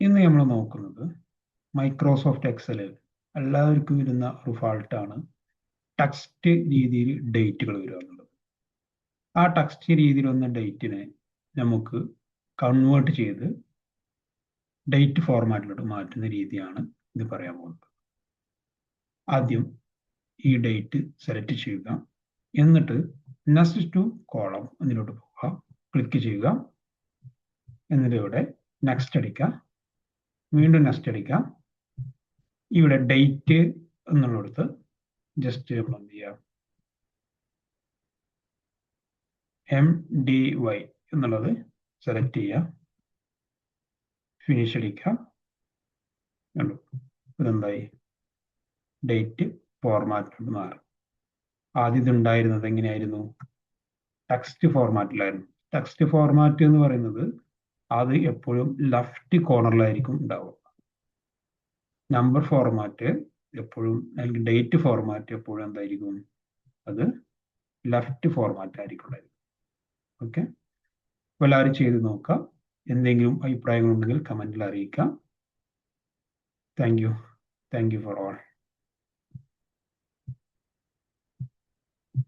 ഇന്ന് നമ്മൾ നോക്കുന്നത് മൈക്രോസോഫ്റ്റ് എക്സലിൽ എല്ലാവർക്കും വരുന്ന ഒരു ഫാൾട്ടാണ് ടെക്സ്റ്റ് രീതിയിൽ ഡേറ്റുകൾ വരിക എന്നുള്ളത്. ആ ടെക്സ്റ്റ് രീതിയിൽ വന്ന ഡേറ്റിനെ നമുക്ക് കൺവേർട്ട് ചെയ്ത് ഡേറ്റ് ഫോർമാറ്റിലോട്ട് മാറ്റുന്ന രീതിയാണ് ഇത് പറയാൻ പോകുന്നത്. ആദ്യം ഈ ഡേറ്റ് സെലക്ട് ചെയ്യുക, എന്നിട്ട് നെക്സ്റ്റ് ടു കോളം എന്നിലോട്ട് പോവുക, ക്ലിക്ക് ചെയ്യുക, എന്നിട്ട് ഇവിടെ നെക്സ്റ്റ് അടിക്കുക, വീണ്ടും നെക്സ്റ്റ് അടിക്കുക. ഇവിടെ ഡേറ്റ് എന്നുള്ളിടത്ത് ജസ്റ്റ് നമ്മൾ എന്ത് ചെയ്യുക, MDY എന്നുള്ളത് സെലക്ട് ചെയ്യുക, ഫിനിഷ് അടിക്കുക. ഇതെന്തായി, ഡേറ്റ് ഫോർമാറ്റിലോട്ട് മാറും. ആദ്യം ഇതുണ്ടായിരുന്നത് എങ്ങനെയായിരുന്നു, ടെക്സ്റ്റ് ഫോർമാറ്റിലായിരുന്നു. ടെക്സ്റ്റ് ഫോർമാറ്റ് എന്ന് പറയുന്നത് അത് എപ്പോഴും ലെഫ്റ്റ് കോർണറിലായിരിക്കും ഉണ്ടാവുക. നമ്പർ ഫോർമാറ്റ് എപ്പോഴും, അല്ലെങ്കിൽ ഡേറ്റ് ഫോർമാറ്റ് എപ്പോഴും എന്തായിരിക്കും, അത് ലെഫ്റ്റ് ഫോർമാറ്റ് ആയിരിക്കും. ഓക്കെ, അപ്പോൾ എല്ലാവരും ചെയ്ത് നോക്കാം. എന്തെങ്കിലും അഭിപ്രായങ്ങളുണ്ടെങ്കിൽ കമൻറ്റിൽ അറിയിക്കാം. Thank you for all.